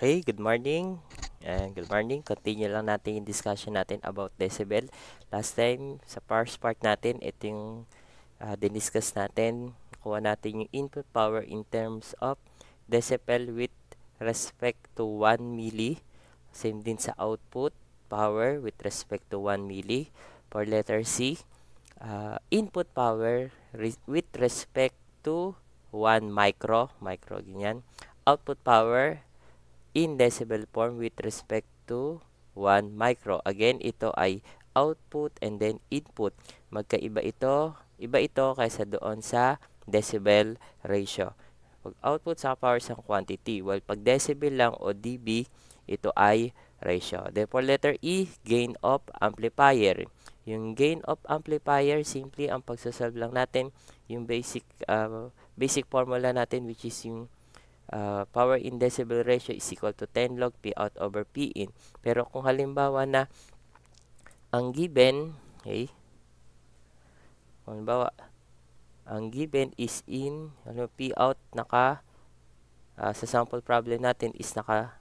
Okay, good morning. And good morning. Continue lang natin yung discussion natin about decibel. Last time, sa first part natin, ito yung diniscuss natin. Kuha natin yung input power in terms of decibel with respect to 1 milli. Same din sa output power with respect to 1 milli. For letter C, input power with respect to 1 micro, ganyan. Output power in decibel form with respect to 1 micro. Again, ito ay output and then input. Magkaiba ito, iba ito kaysa doon sa decibel ratio. Pag output sa power sa quantity, while pag decibel lang o dB, ito ay ratio. Therefore, letter E, gain of amplifier. Yung gain of amplifier, simply ang pagsasolve lang natin yung basic formula natin, which is yung power in decibel ratio is equal to 10 log P out over P in. Pero kung halimbawa na ang given, okay, kung halimbawa, ang given is in, P out sa sample problem natin is naka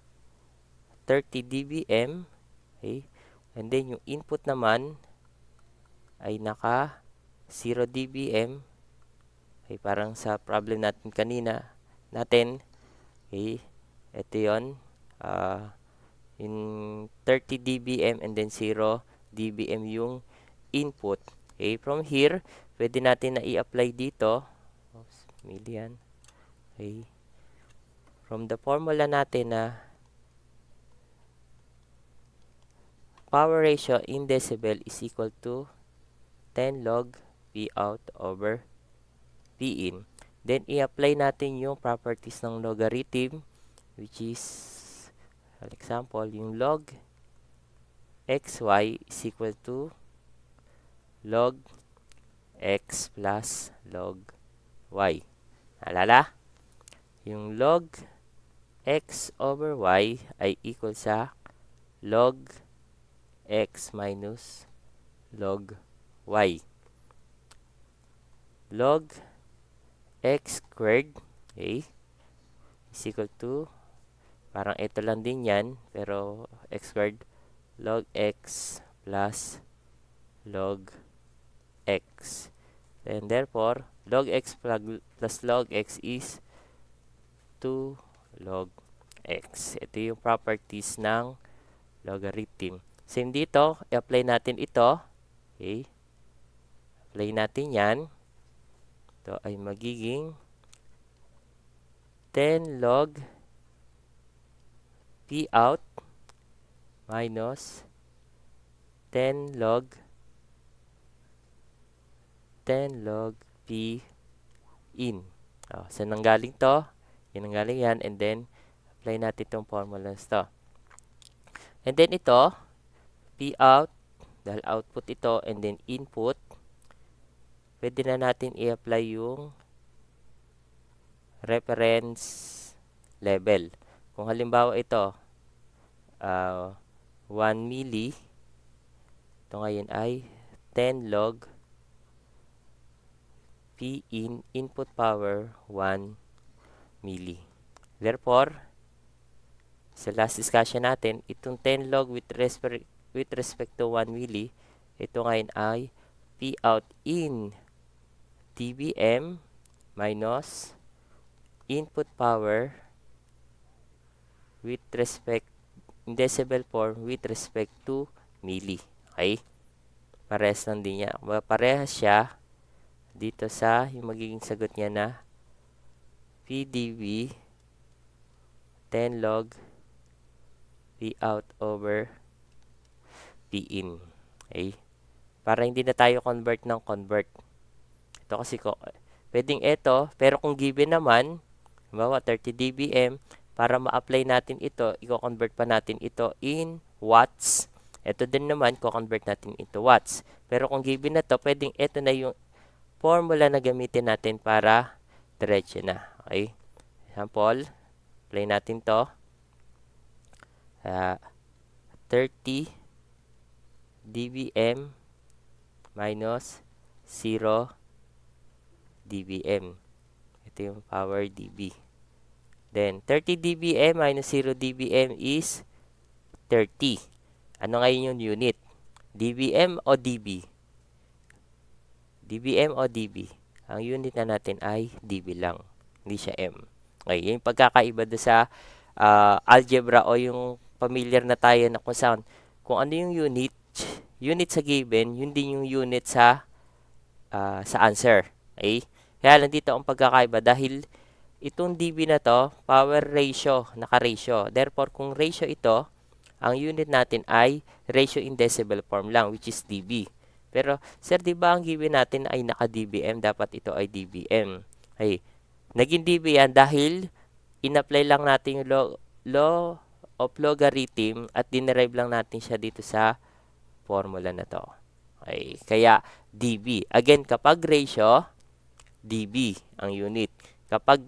30 dBm, okay, and then yung input naman ay naka 0 dBm, okay, parang sa problem natin kanina, okay, ito yun, in 30 dBm and then 0 dBm yung input. Okay, from here, pwede natin na i-apply dito. Million. Okay. From the formula natin na power ratio in decibel is equal to 10 log P out over P in. Then, i-apply natin yung properties ng logarithm, which is, for example, yung log xy is equal to log x plus log y. Alala? Yung log x over y ay equal sa log x minus log y. Log x squared, okay, is equal to, parang ito lang din yan, pero x squared, log x plus log x. And therefore, log x plus log x is 2 log x. Ito yung properties ng logarithm. Same dito, i-apply natin ito. Okay. Apply natin yan. Ito ay magiging 10 log P out minus 10 log P in. Saan nanggaling to? Yan nanggaling yan. And then, apply natin itong formulas to. And then ito, P out, dahil output ito, and then input, pwede na natin i-apply yung reference level. Kung halimbawa ito, 1 milli, ito ngayon ay 10 log P in input power 1 milli. Therefore, sa last discussion natin, itong 10 log with respect to 1 milli, ito ngayon ay P out in dBm minus input power with respect in decibel form with respect to milli. Okay? Parehas lang din niya. Parehas siya dito sa yung magiging sagot niya na PdV 10 log P out over P in. Okay? Para hindi na tayo convert ng convert. Ito kasi pwedeng ito, pero kung given naman, halimbawa 30 dBm, para ma-apply natin ito, i-convert pa natin ito in watts. Ito din naman, ko-convert natin into watts. Pero kung given na to, pwedeng ito na yung formula na gamitin natin para diretso na. Okay? Example, apply natin to. 30 dBm minus 0 dBm. Ito yung power dB. Then, 30 dBm minus 0 dBm is 30. Ano ngayon yung unit? dBm o dB? dBm o dB? Ang unit na natin ay dB lang. Hindi siya M. Okay, yung pagkakaiba doon sa algebra o yung familiar na tayo na kung saan, kung ano yung unit sa given, yun din yung unit sa answer. Okay? Kaya lang dito ang pagkakaiba dahil itong dB na to, power ratio, naka-ratio. Therefore, kung ratio ito, ang unit natin ay ratio in decimal form lang, which is dB. Pero, sir, di ba ang given natin ay naka-dBm? Dapat ito ay dBm. Okay. Naging dB yan dahil in-apply lang natin yung law of logarithm at dinerive lang natin siya dito sa formula na to. Okay. Kaya, dB. Again, kapag ratio, dB ang unit. Kapag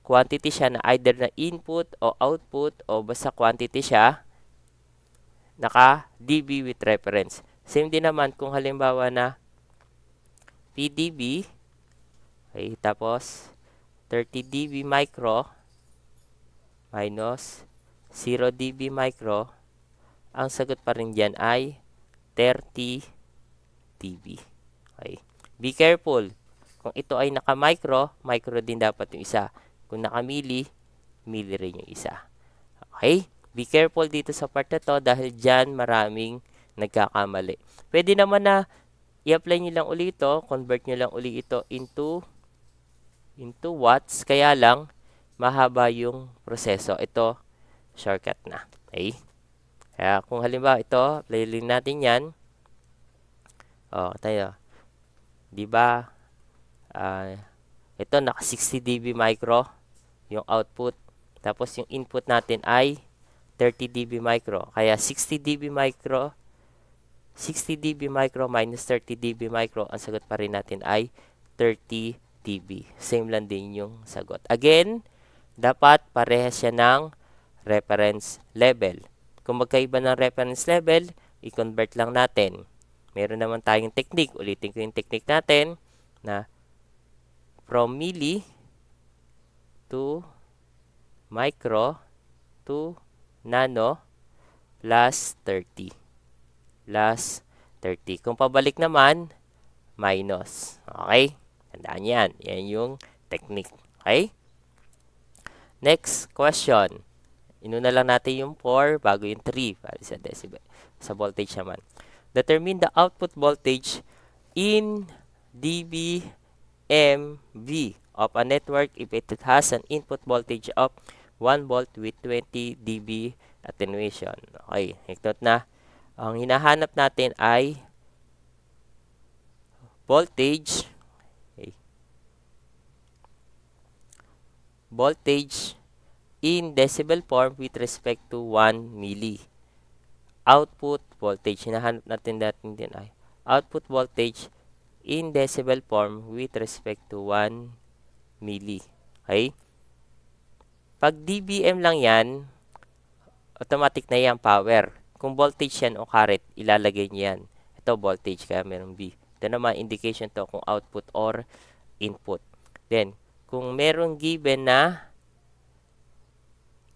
quantity siya na either na input o output o basta quantity siya, naka dB with reference. Same din naman kung halimbawa na PdB, okay, tapos 30 dB micro minus 0 dB micro, ang sagot pa rin dyan ay 30 dB. Okay. Be careful. Kung ito ay naka-micro, micro din dapat yung isa. Kung naka-milli, milli rin yung isa. Okay? Be careful dito sa part na to dahil dyan maraming nagkakamali. Pwede naman na i-apply nyo lang uli ito, convert nyo lang uli ito into watts. Kaya lang, mahaba yung proseso. Ito, shortcut na. Okay? Kaya kung halimbawa ito, apply rin natin yan. O, tayo. Diba? Ito, naka 60 dB micro yung output. Tapos yung input natin ay 30 dB micro. Kaya 60 dB micro minus 30 dB micro, ang sagot pa rin natin ay 30 dB. Same lang din yung sagot. Again, dapat parehas siya ng reference level. Kung magkaiba ng reference level, i-convert lang natin. Meron naman tayong technique. Ulitin ko yung technique natin na from milli to micro to nano plus 30. Plus 30. Kung pabalik naman, minus. Okay? Tandaan yan. Yan yung technique. Okay? Next question. Inuna lang natin yung 4 bago yung 3 para sa decibel. Sa voltage naman. Determine the output voltage in dBmV of a network if it has an input voltage of 1 volt with 20 dB attenuation. Okay, note na. Ang hinahanap natin ay voltage. Okay. Voltage in decibel form with respect to 1 milli. Output voltage. Hinahanap natin din ay output voltage in decibel form with respect to 1 milli. Okay? Pag dBm lang yan, automatic na yan power. Kung voltage yan o current, ilalagay niyo yan. Ito voltage, kaya meron B. Ito naman indication to kung output or input. Then, kung meron given na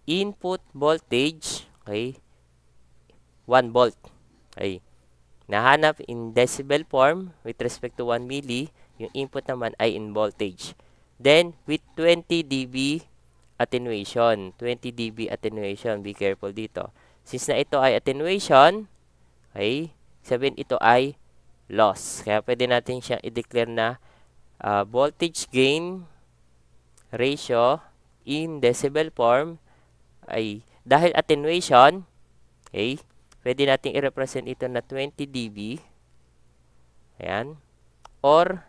input voltage, okay, 1 volt. Okay. Nahanap in decibel form with respect to 1 milli, yung input naman ay in voltage. Then, with 20 dB attenuation. 20 dB attenuation. Be careful dito. Since na ito ay attenuation, okay, sabihin ito ay loss. Kaya pwede natin siyang i-declare na voltage gain ratio in decibel form ay dahil attenuation, okay, pwede natin i-represent ito na 20 dB. Ayan. Or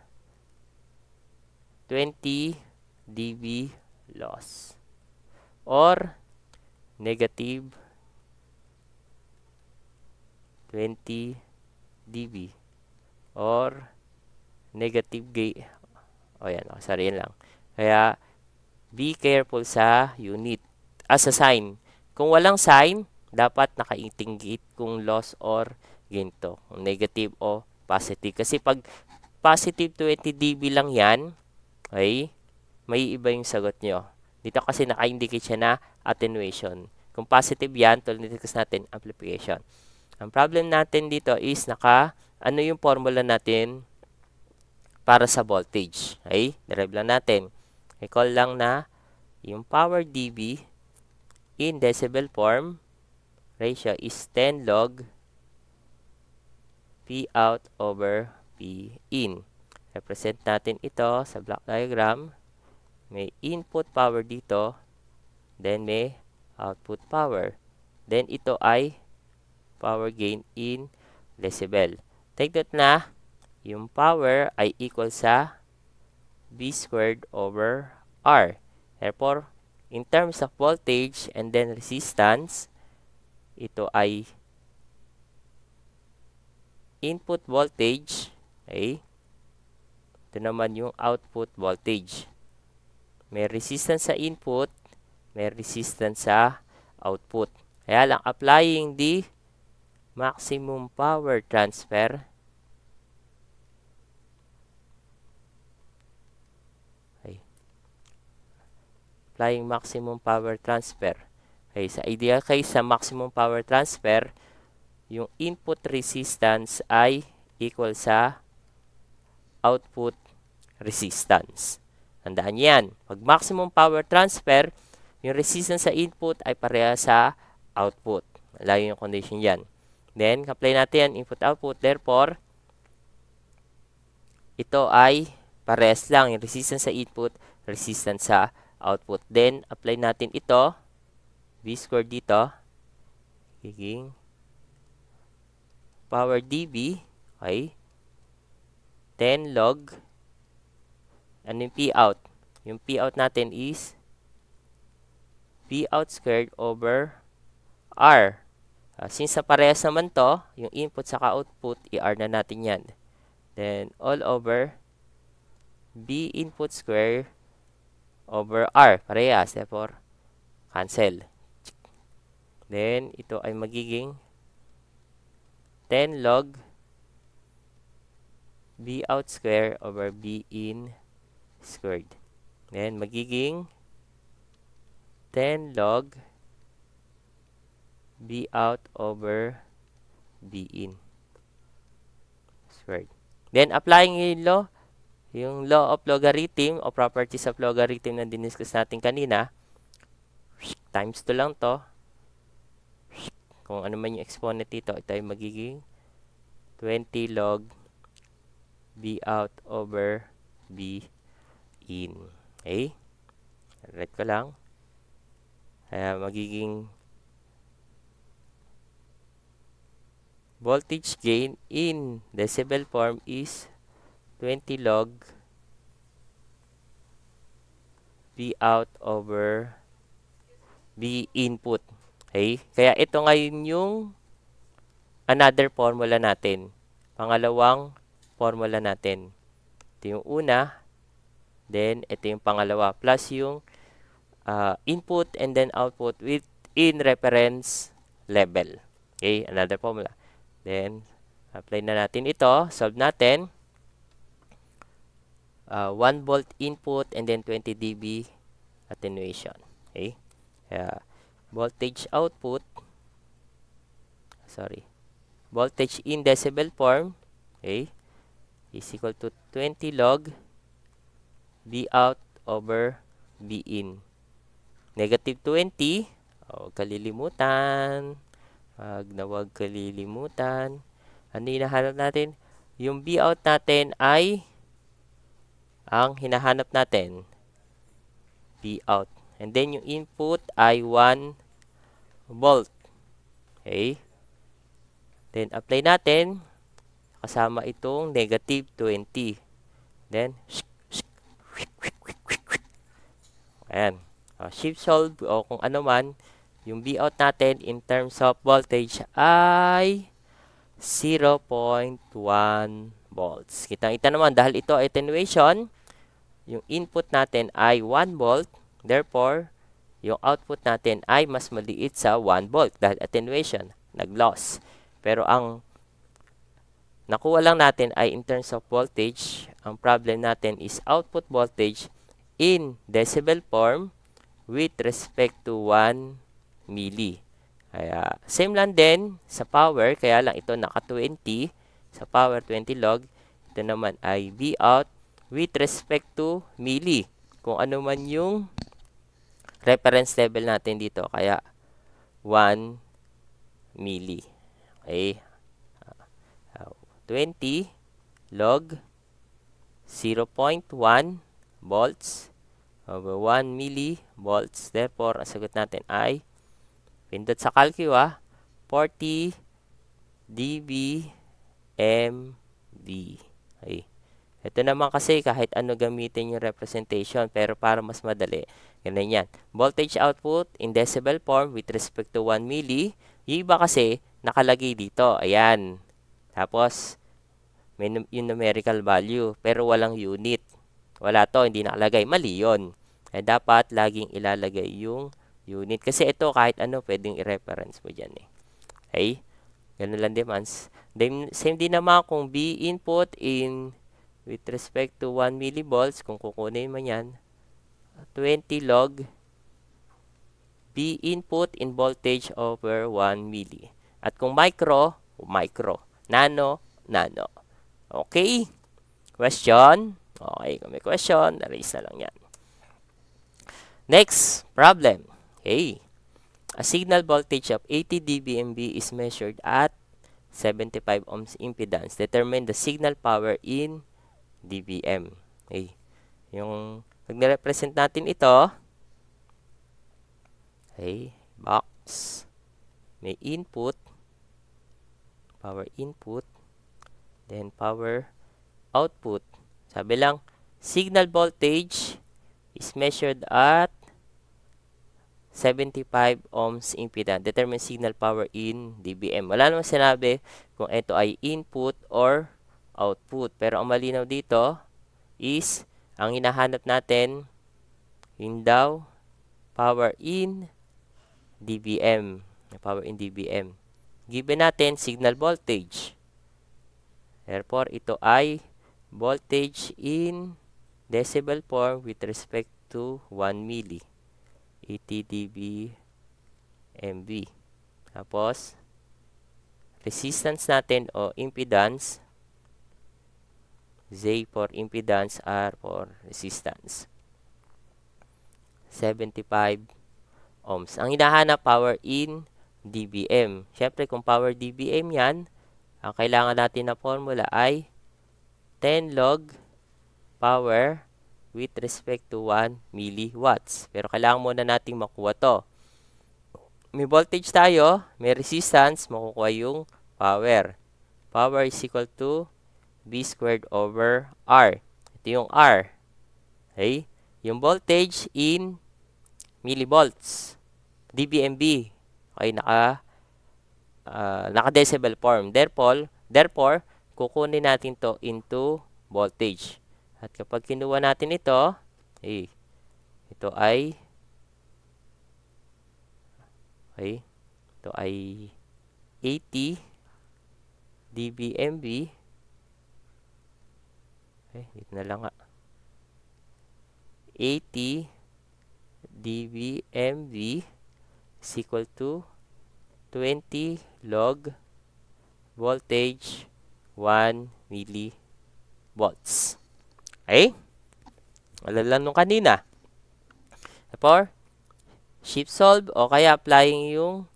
20 dB loss. Or negative 20 dB. Or negative gain. O yan. O, sorry, yan lang. Kaya, be careful sa unit. As a sign. Kung walang sign, dapat nakaitinggit kung loss or gain to. Kung negative o positive. Kasi pag positive 20 dB lang yan, okay, may iba yung sagot nyo. Dito kasi naka-indicate siya na attenuation. Kung positive yan, tulad na discuss natin, amplification. Ang problem natin dito is ano yung formula natin para sa voltage. Okay? Derive lang natin. Recall lang na yung power dB in decibel form ratio is 10 log P out over P in. Represent natin ito sa block diagram. May input power dito, then may output power. Then ito ay power gain in decibel. Take note na yung power ay equal sa V squared over R. Therefore, in terms of voltage and then resistance, ito ay input voltage. Okay? Ito naman yung output voltage. May resistance sa input, may resistance sa output. Kaya lang, applying the maximum power transfer, applying maximum power transfer. Okay, sa ideal case, sa maximum power transfer, yung input resistance ay equal sa output resistance. Tandaan yan. Pag maximum power transfer, yung resistance sa input ay pareha sa output. Malayo yung condition yan. Then, apply natin yan, input-output. Therefore, ito ay parehas lang. Yung resistance sa input, resistance sa output. Then, apply natin ito. V squared dito. Giging power dB. Okay. 10 log. Ano yung P out? Yung P out natin is P out squared over R. Since sa parehas naman to, yung input saka output, i-R na natin yan. Then, all over B input square over R. Parehas. Therefore, cancel. Then, ito ay magiging 10 log B out square over B in squared. Then, magiging 10 log B out over B in squared. Then, applying yung law of logarithm o properties of logarithm na diniscuss natin kanina, times 2 lang to. Kung ano man yung exponent dito, ito ay magiging 20 log B out over B in. Okay? Write ko lang. Kaya magiging voltage gain in decibel form is 20 log B out over B input. Okay? Kaya ito ngayon yung another formula natin. Pangalawang formula natin. Ito yung una. Then, ito yung pangalawa. Plus yung input and then output within reference level. Okay? Another formula. Then, apply na natin ito. Solve natin. 1 volt input and then 20 dB attenuation. Okay? Voltage output. Voltage in decibel form. Okay? Is equal to 20 log B out over B in. Negative 20. Huwag kalilimutan. Huwag kalilimutan. Ano yung hinahanap natin? Yung B out natin ay ang hinahanap natin. B out. And then yung input ay 1 volt. Okay? Then apply natin. Kasama itong negative 20. Then, ayan. Shift solve o kung ano man, yung B out natin in terms of voltage ay 0.1 volts. Kitang-kita naman dahil ito ay attenuation, yung input natin ay 1 volt. Therefore, yung output natin ay mas maliit sa 1 volt dahil attenuation, nag-loss. Pero ang nakuha lang natin ay in terms of voltage. Ang problem natin is output voltage in decibel form with respect to 1 milli. Kaya, same lang din sa power, kaya lang ito naka 20, sa power 20 log, ito naman ay V out with respect to milli. Kung ano man yung reference level natin dito, kaya 1 milli. Okay? 20 log 0.1 volts over 1 millivolts. Therefore, ang sagot natin ay, pindot sa calcu 40 dBmV. Okay. Ito naman kasi kahit ano gamitin yung representation, pero para mas madali, ganyan yan. Voltage output in decibel form with respect to 1 milli. Yung iba kasi nakalagay dito. Ayan. Tapos, may yung numerical value, pero walang unit. Wala to, hindi nakalagay. Mali yun. Kaya dapat laging ilalagay yung unit. Kasi ito, kahit ano, pwedeng i-reference mo dyan eh. Okay? Ganun lang demands. Then, same din naman kung B input in with respect to 1 millivolts, kung kukunin mo yan, 20 log B input in voltage over 1 milli. At kung micro, micro. Nano, nano. Okay? Question? Okay, kung may question, na-raise na lang yan. Next problem. Okay. A signal voltage of 80 dBmV is measured at 75 ohms impedance. Determine the signal power in dBm. Okay. Yung pag nirepresent natin ito, okay, box, may input, power input, then power output. Sabi lang, signal voltage is measured at 75 ohms impedance. Determine signal power in dBm. Wala namang sinabi kung ito ay input or output. Pero ang malinaw dito is, ang hinahanap natin, yun daw, power in dBm. Power in dBm. Given natin, signal voltage. Therefore, ito ay voltage in decibel form with respect to 1 milli. 80 dBmV. Tapos, resistance natin o impedance, Z for impedance, R for resistance. 75 ohms. Ang hinahanap, power in dBm. Siyempre, kung power dBm yan, ang kailangan natin na formula ay 10 log power with respect to 1 milliwatts. Pero kailangan muna nating makuha to. May voltage tayo, may resistance, makukuha yung power. Power is equal to V squared over R. Ito yung R. Okay? Yung voltage in millivolts. dBmV. Okay, naka-decibel form. Therefore, kukunin natin to into voltage. At kapag kinuha natin ito, ito ay ito ay 80 dBmV. Dito na lang 80 dBmV is equal to 20 log voltage 1 millivolts. Okay? Wala lang nung kanina. Therefore, shift solve o kaya applying yung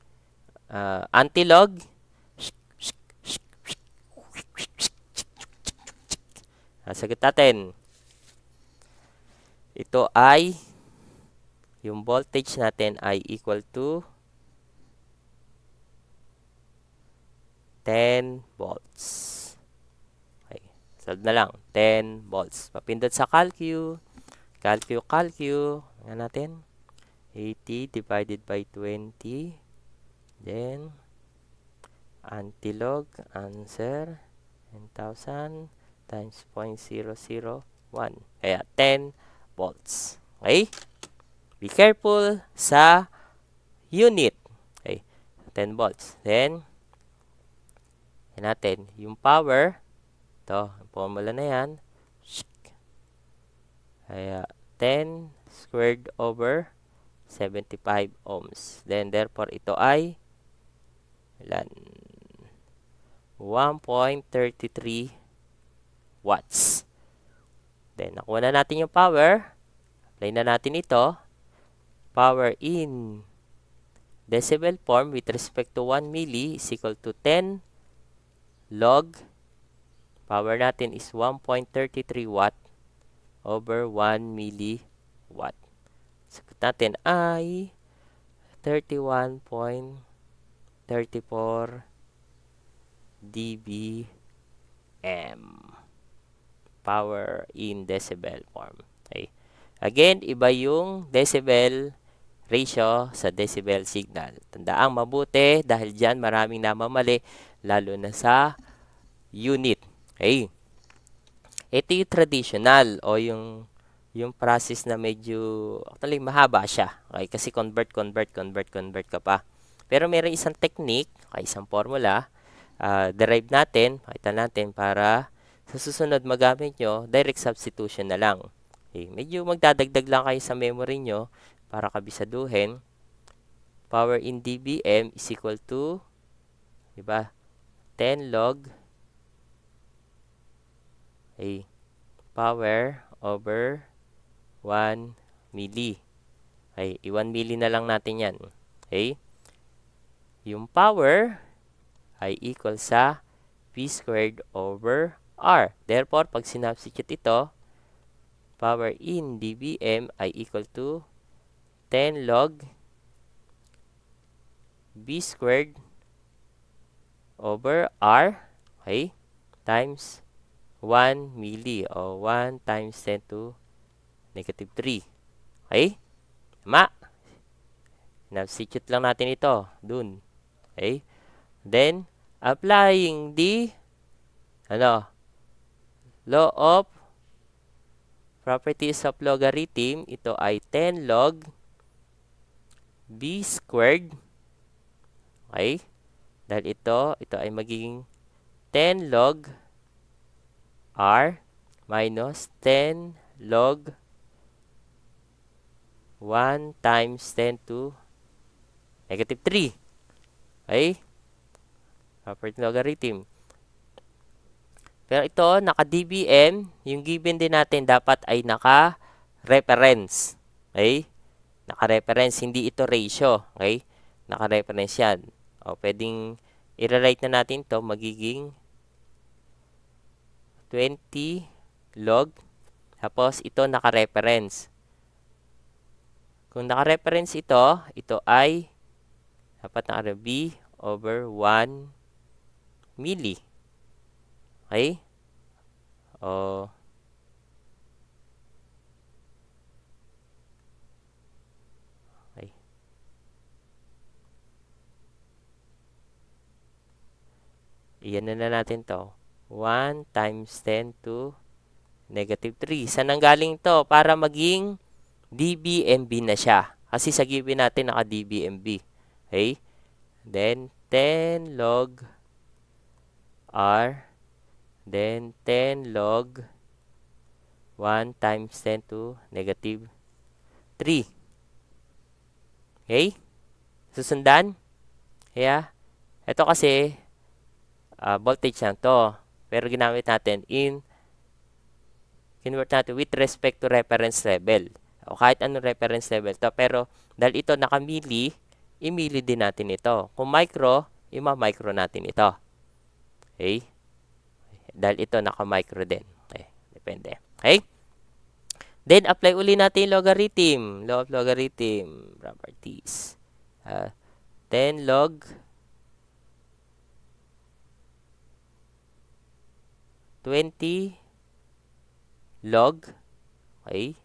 anti-log. Sagot natin. Ito ay, yung voltage natin ay equal to 10 volts. Okay. Solve na lang. 10 volts. Papindot sa calcu. Calcu. Nga natin. 80 divided by 20. Then, antilog. Answer. 10,000 times 0.001. Kaya, 10 volts. Okay? Be careful sa unit. Okay. 10 volts. Then, natin yung power. Ito, formula na yan. Kaya, 10 squared over 75 ohms. Then, therefore, ito ay ilan? 1.33 watts. Then, nakuha na natin yung power. Apply na natin ito. Power in decibel form with respect to 1 milli is equal to 10 log. Power natin is 1.33 watt over 1 milliwatt. Sagot natin ay 31.34 dBm. Power in decibel form. Okay. Again, iba yung decibel ratio sa decibel signal. Tandaang mabuti dahil dyan maraming namamali lalo na sa unit. Okay. Ito yung traditional o yung process na medyo actually mahaba siya. Okay, kasi convert ka pa. Pero meron isang technique, okay, isang formula, derive natin, makita natin para sa susunod magamit nyo, direct substitution na lang. Okay, medyo magdadagdag lang kayo sa memory nyo para kabisaduhin. Power in dBm is equal to, diba, 10 log power over 1 milli. Okay, 1 milli na lang natin yan. Okay? Yung power ay equal sa P squared over R. Therefore, pag sinubstitute ito, power in dBm ay equal to 10 log B squared over R, okay, times 1 milli o 1 times 10 to negative 3. Okay? Tama. Substitute lang natin ito. Dun. Okay? Then, applying the law of properties of logarithm, ito ay 10 log B squared. Okay? Dahil ito ay magiging 10 log R minus 10 log 1 times 10 to negative 3. Okay? Property logarithm. Pero ito, naka-dBm, yung given din natin dapat ay naka-reference. Okay? Naka-reference, hindi ito ratio. Okay? Naka-reference yan. O, pwedeng i-rewrite na natin to magiging 20 log. Tapos, ito naka-reference. Kung naka-reference ito ay dapat naka B over 1 milli. Okay? O, okay. Iyan na natin to. 1 times 10 to negative 3. Saan ang galing to? Para maging dBmB na siya. Kasi sa given natin naka-dBmB. Okay? Then, 10 log R. Then, 10 log 1 times 10 to negative 3. Okay? Susundan? Kaya, ito kasi, voltage lang to. Pero ginamit natin convert natin with respect to reference level. O kahit anong reference level to. Pero dahil ito naka-milli, i-milli din natin ito. Kung micro, ima-micro natin ito. Okay? Dahil ito naka-micro din. Okay. Depende. Okay? Then, apply uli natin yung logarithm. Law of logarithm properties. 10 log 20 log, okay,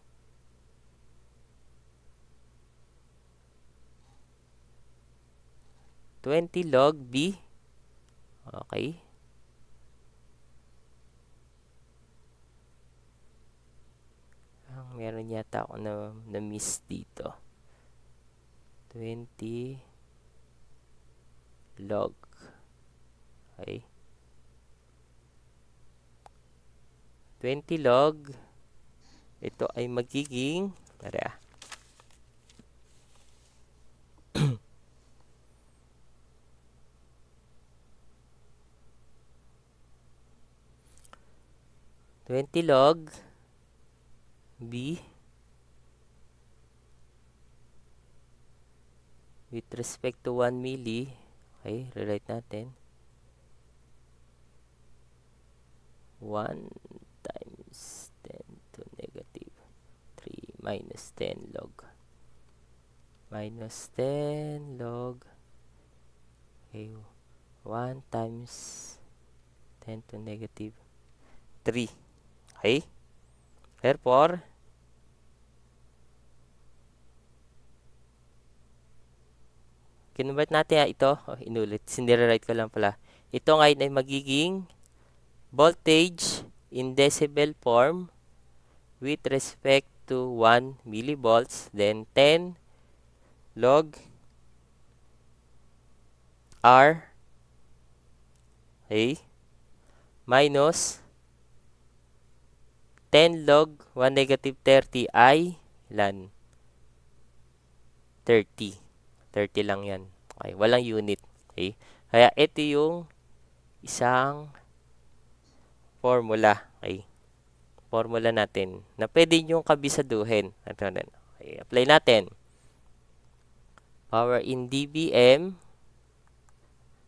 20 log B, okay, meron yata ako na miss dito. 20 log, okay, 20 log, ito ay magiging, 20 log B with respect to 1 milli. Okay, rewrite natin. 1 times 10 to negative 3 minus 10 log. Minus 10 log. Okay, 1 times 10 to negative 3. Okay? Therefore, kinonvert natin ito. Inulit. Sinire-write ko lang pala. Ito ngayon ay magiging voltage in decibel form with respect to 1 millivolts. Then 10 log R. Okay? Minus 10 log 1 negative 30 ay ilan? 30. 30 lang yan. Okay, walang unit. Okay? Kaya ito yung isang formula. Okay? Formula natin na pwede nyo kabisaduhin. Okay, apply natin. Power in dBm.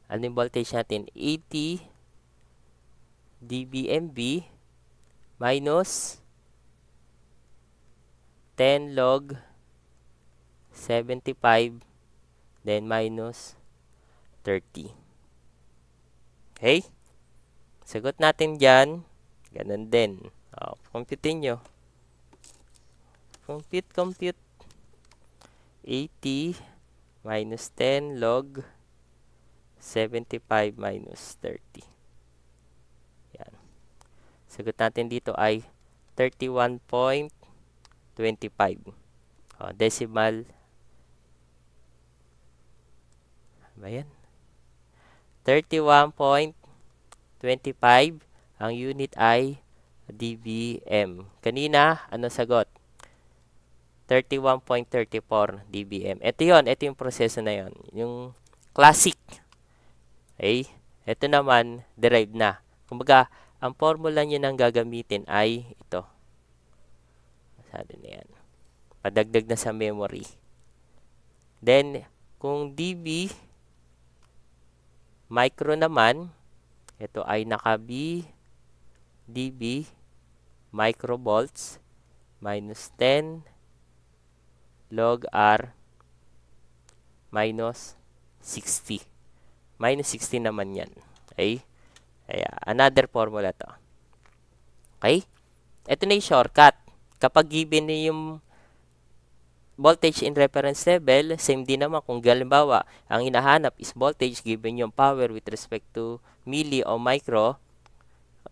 Ano yung voltage natin? 80 dBmB minus 10 log 75 then minus 30. Okay? Sagot natin dyan. Ganun din. Compute nyo. Compute. 80 minus 10 log 75 minus 30. Yan. Sagot natin dito ay 31.25. Decimal. Ba yan? 31.25. Ang unit ay dBm. Kanina, ano sagot? 31.34 dBm. Ito yon, ito yung proseso na yon, yung classic. Okay? Ito naman, derived na. Kumbaga, ang formula nyo nang gagamitin ay ito. Masyado na yan. Padagdag na sa memory. Then, kung dB micro naman, ito ay naka-B dB microvolts minus 10 log R minus 60. Minus 60 naman yan. Okay? Kaya, another formula to. Okay? Ito na yung shortcut. Kapag given na yung voltage in reference level, same din naman kung halimbawa, ang hinahanap is voltage given yung power with respect to milli o micro,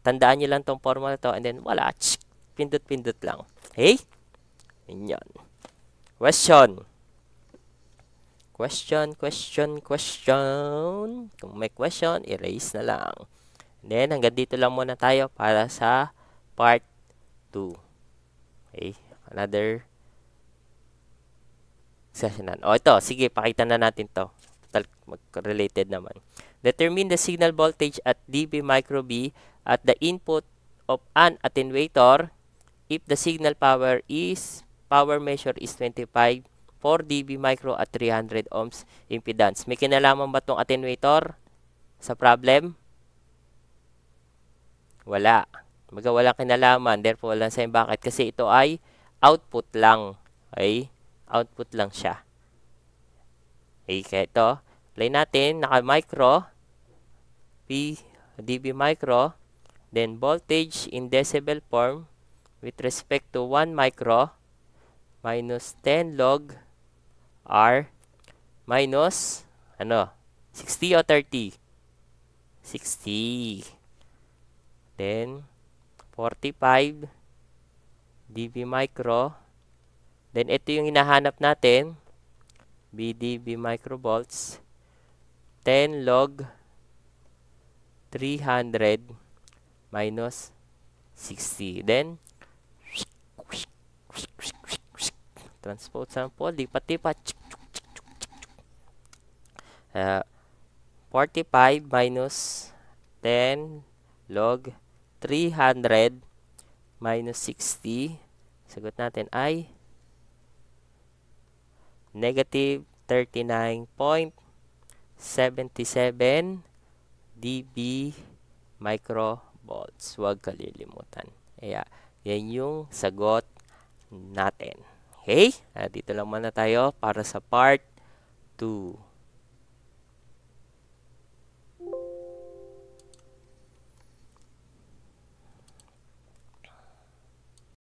tandaan nyo lang tong formula to and then wala, pindot-pindot lang. Okay? Yan. Question. Kung may question, erase na lang. And then, hanggang dito lang muna tayo para sa part 2. Okay? Another session na. Ito. Sige, pakita na natin to. Related naman. Determine the signal voltage at dB micro B at the input of an attenuator if the signal power measure is 25 4 dB micro at 300 ohms impedance. May kinalaman ba itong attenuator sa problem? Wala. Wala kinalaman. Therefore, wala sa'yo. Bakit? Kasi ito ay output lang. Okay? Output lang siya. Okay, kaya ito. Apply natin. Naka-micro. P dB micro. Then, voltage in decibel form with respect to 1 micro minus 10 log R minus, 60 o 30? 60. Then, 45 dB micro. Then, ito yung hinahanap natin. BdB microvolts. 10 log 300 minus 60. Then, transpose sample, lipat-lipat. 45 minus 10 log 300 minus 60, sagot natin ay negative 39.77 dB microvolts. Huwag kalilimutan. Kaya, yan yung sagot natin. Okay? Dito lang muna tayo para sa part 2.